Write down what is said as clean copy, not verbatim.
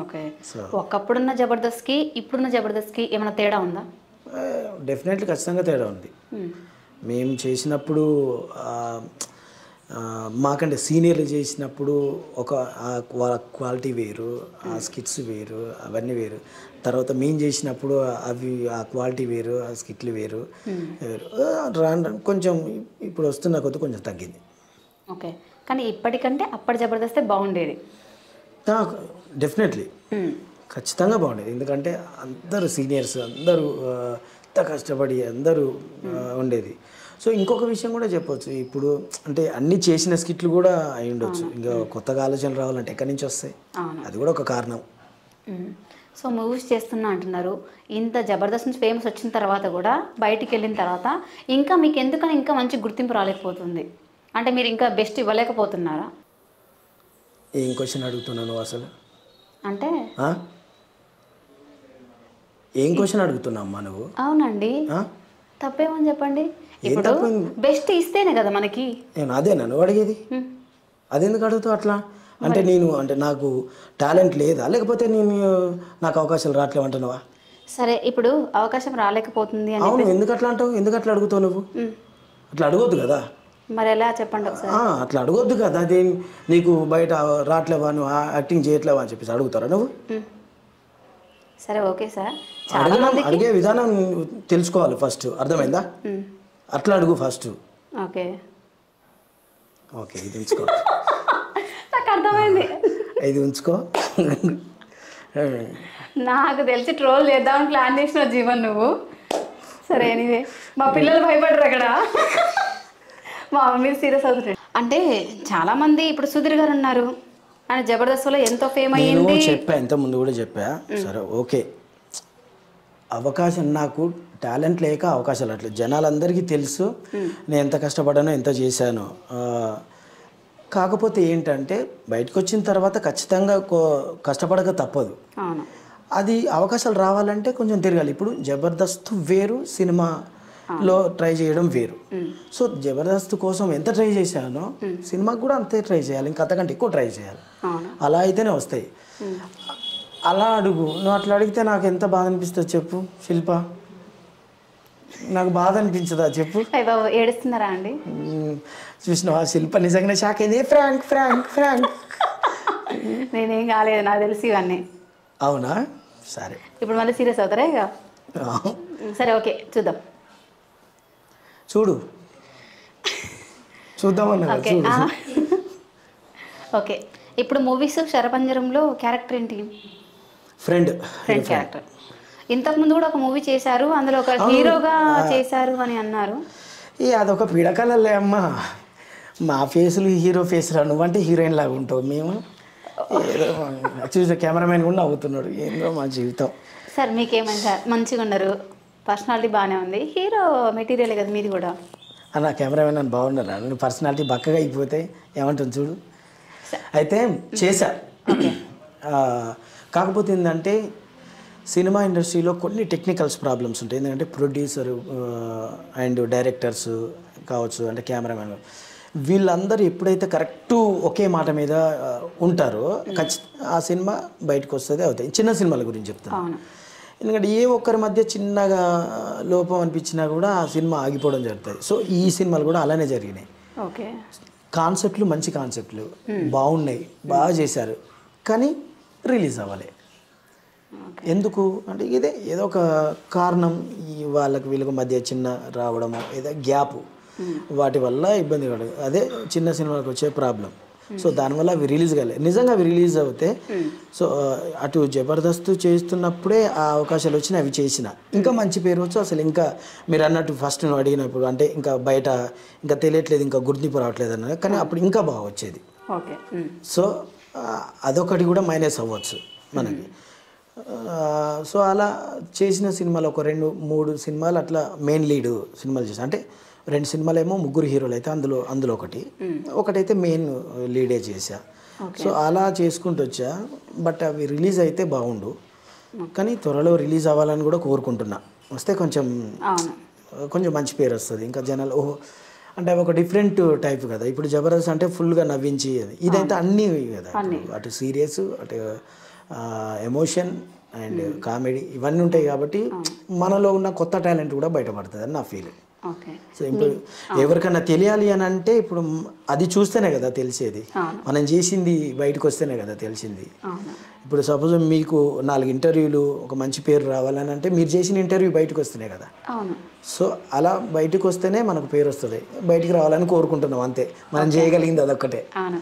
Okay. ఒకప్పుడున్న జబర్దస్త్కి ఇప్పుడున్న జబర్దస్త్కి ఏమైనా తేడా ఉందా? డెఫినెట్లీ ఖచ్చితంగా తేడా ఉంది. మేము చేసినప్పుడు మాకంటే సీనియర్లు చేసినప్పుడు ఒక క్వాలిటీ వేరు, ఆ స్కిట్స్ వేరు, అవన్నీ వేరు. తర్వాత మేము చేసినప్పుడు అవి ఆ క్వాలిటీ వేరు, ఆ స్కిట్లు వేరు. కొంచెం ఇప్పుడు వస్తున్న కొద్ది కొంచెం తగ్గింది. ఓకే. కానీ ఇప్పటికంటే అప్పటి జబర్దస్తే బాగుండేది. డెఫినెట్లీ ఖచ్చితంగా బాగుండేది. ఎందుకంటే అందరూ సీనియర్స్ అందరూ ఎంత కష్టపడి అందరూ ఉండేది. సో ఇంకొక విషయం కూడా చెప్పొచ్చు. ఇప్పుడు అంటే అన్ని చేసిన స్కిట్లు కూడా అయి ఉండొచ్చు. ఇంకా కొత్తగా ఆలోచనలు రావాలంటే ఎక్కడి నుంచి వస్తాయి? అది కూడా ఒక కారణం. సో మూవీస్ చేస్తున్నా అంటున్నారు. ఇంత జబర్దస్త్ నుంచి ఫేమస్ వచ్చిన తర్వాత కూడా బయటికి వెళ్ళిన తర్వాత ఇంకా మీకు ఎందుకని ఇంకా మంచి గుర్తింపు రాలేకపోతుంది? అంటే మీరు ఇంకా బెస్ట్ ఇవ్వలేకపోతున్నారా? ఏం క్వశ్చన్ అడుగుతున్నాను అసలు? అంటే ఏం క్వశ్చన్ అడుగుతున్నామ్మా నువ్వు? అవునండి, తప్పేమని చెప్పండి. ఇప్పుడు బెస్ట్ ఇస్తేనే కదా మనకి. అదేనా నువ్వు అడిగేది? అదెందుకు అడుగుతావు అట్లా? అంటే నేను అంటే నాకు టాలెంట్ లేదా, లేకపోతే నాకు అవకాశాలు రావట్లేవు అంటున్నావా? సరే, ఇప్పుడు అవకాశం రాలేకపోతుంది అని. అవును, ఎందుకు అట్లా అంటావు? ఎందుకు అట్లా అడుగుతావు నువ్వు? అట్లా అడగొద్దు కదా. మరి ఎలా చెప్పండి ఒకసారి. అట్లా అడగొద్దు కదా. అదే నీకు బయట రావట్లేవా, నువ్వు యాక్టింగ్ చేయట్లేవా అని చెప్పేసి అడుగుతారా నువ్వు? సరే ఓకే సార్, అడిగే విధానం తెలుసుకోవాలి ఫస్ట్. అర్థమైందా? అట్లా అడుగు ఫస్ట్. ఓకే ఓకే, ఇది ఉంచుకో. నాకు అర్థమైంది. ఇది ఉంచుకో. నాకు తెలిసి ట్రోల్ చేద్దామని ప్లాన్ చేసిన జీవన్ నువ్వు. సరే, ఎనీవే మా పిల్లలు భయపడరు అక్కడ. మా మమ్మీ సీరియస్ అవుతుంది. అంటే చాలా మంది ఇప్పుడు సుధీర్ గారు ఉన్నారు, ఆయన జబర్దస్త్లో ఎంతో ఫేమ్ అయ్యింది. చెప్పా, ఇంత ముందు కూడా చెప్పా. సరే ఓకే, అవకాశం నాకు టాలెంట్ లేక అవకాశాలు అట్లా జనాలందరికీ తెలుసు నేను ఎంత కష్టపడ్డానో ఎంత చేశానో. కాకపోతే ఏంటంటే బయటకు వచ్చిన తర్వాత ఖచ్చితంగా కష్టపడక తప్పదు. అది అవకాశాలు రావాలంటే కొంచెం తిరగాలి. ఇప్పుడు జబర్దస్త్ వేరు, సినిమాలో ట్రై చేయడం వేరు. సో జబర్దస్త్ కోసం ఎంత ట్రై చేశానో సినిమాకి కూడా అంతే ట్రై చేయాలి, ఇంకా అంతకంటే ఎక్కువ ట్రై చేయాలి. అలా అయితేనే వస్తాయి. అలా అడుగు. నువ్వు అట్లా అడిగితే నాకు ఎంత బాధ అనిపిస్తుంది చెప్పు శిల్ప? నాకు బాధ అనిపించదా చెప్పు? ఏడుస్తున్నారా అండి? చూసినావా శిల్ప నిజంగానే షాక్ అయింది. Prank prank prank. నేనేం కాలేదు, నాకు తెలిసి ఇవన్నీ. అవునా? సరే, ఇప్పుడు మళ్ళీ సీరియస్ అవుతారా ఇక? సరే ఓకే, చూద్దాం. చూద్దామన్నా. ఓకే, ఇప్పుడు మూవీస్ శరపంజరంలో క్యారెక్టర్ ఏంటి? Friend character. ఇంతకుముందు కూడా ఒక మూవీ చేశారు, అందులో ఒక హీరోగా చేశారు అని అన్నారు. అదొక పీడకలలే అమ్మా. మా ఫేసులు హీరో ఫేసులు, నువ్వంటే హీరోయిన్ లాగా ఉంటావు. మేము చూసే కెమెరామెన్ కూడా నవ్వుతున్నాడు. ఏందో మా జీవితం. సార్ మీకేమైంది సార్? మంచిగా ఉన్నారు, పర్సనాలిటీ బాగానే ఉంది, హీరో మెటీరియల్ కదా మీది కూడా. అన్న కెమెరామెన్ అని బాగున్నారా? నువ్వు పర్సనాలిటీ బక్కగా అయిపోతే ఏమంటుంది చూడు. అయితే చేశా. కాకపోతే ఏంటంటే సినిమా ఇండస్ట్రీలో కొన్ని టెక్నికల్స్ ప్రాబ్లమ్స్ ఉంటాయి. ఎందుకంటే ప్రొడ్యూసరు అండ్ డైరెక్టర్స్ కావచ్చు, అంటే కెమెరామెన్, వీళ్ళందరూ ఎప్పుడైతే కరెక్టు ఒకే మాట మీద ఉంటారో ఆ సినిమా బయటకు వస్తుంది అవుతాయి. చిన్న సినిమాల గురించి చెప్తాను. ఎందుకంటే ఏ ఒక్కరి మధ్య చిన్నగా లోపం అనిపించినా కూడా ఆ సినిమా ఆగిపోవడం జరుగుతుంది. సో ఈ సినిమాలు కూడా అలానే జరిగినాయి. కాన్సెప్ట్లు మంచి కాన్సెప్ట్లు బాగున్నాయి, బాగా చేశారు, కానీ రిలీజ్ అవ్వాలి. ఎందుకు అంటే ఏదో ఒక కారణం, వాళ్ళకి వీళ్ళకి మధ్య చిన్న రావడము, ఏదో గ్యాప్, వాటి వల్ల ఇబ్బంది పడదు. అదే చిన్న సినిమాలకు వచ్చే ప్రాబ్లం. సో దానివల్ల అవి రిలీజ్ కాలేదు. నిజంగా అవి రిలీజ్ అవుతే సో అటు జబర్దస్త్ చేస్తున్నప్పుడే ఆ అవకాశాలు వచ్చినా అవి చేసిన ఇంకా మంచి పేరు వచ్చు. అసలు ఇంకా మీరు అన్నట్టు ఫస్ట్ నువ్వు అడిగినప్పుడు అంటే ఇంకా బయట ఇంకా తెలియట్లేదు, ఇంకా గుర్తింపు రావట్లేదు అన్న, కానీ అప్పుడు ఇంకా బాగా వచ్చేది. సో అదొకటి కూడా మైనస్ అవ్వచ్చు మనకి. సో అలా చేసిన సినిమాలు ఒక 2-3 సినిమాలు అట్లా మెయిన్ లీడ్ సినిమాలు చేశాను. అంటే 2 సినిమాలు ఏమో ముగ్గురు హీరోలు అయితే అందులో ఒకటైతే మెయిన్ లీడే చేశా. సో అలా చేసుకుంటూ వచ్చా. బట్ అవి రిలీజ్ అయితే బాగుండు, కానీ త్వరలో రిలీజ్ అవ్వాలని కూడా కోరుకుంటున్నా. వస్తే కొంచెం మంచి పేరు వస్తుంది. ఇంకా జనాలు ఓహో అంటే ఒక డిఫరెంట్ టైప్ కదా. ఇప్పుడు జబర్దస్త్ అంటే ఫుల్గా నవ్వించి, ఇదైతే అన్నీ కదా, అటు సీరియస్, అటు ఎమోషన్ అండ్ కామెడీ ఇవన్నీ ఉంటాయి కాబట్టి మనలో ఉన్న కొత్త టాలెంట్ కూడా బయటపడుతుంది అని నా ఫీలింగ్. ఓకే. సో ఇప్పుడు ఎవరికైనా తెలియాలి అని అంటే ఇప్పుడు అది చూస్తేనే కదా తెలిసేది, మనం చేసింది బయటకు వస్తేనే కదా తెలిసింది. ఇప్పుడు సపోజ్ మీకు 4 ఇంటర్వ్యూలు ఒక మంచి పేరు రావాలని అంటే మీరు చేసిన ఇంటర్వ్యూ బయటకు వస్తేనే కదా. సో అలా బయటకు వస్తేనే మనకు పేరు వస్తుంది, బయటికి రావాలని కోరుకుంటున్నాం అంతే, మనం చేయగలిగింది అదొక్కటే.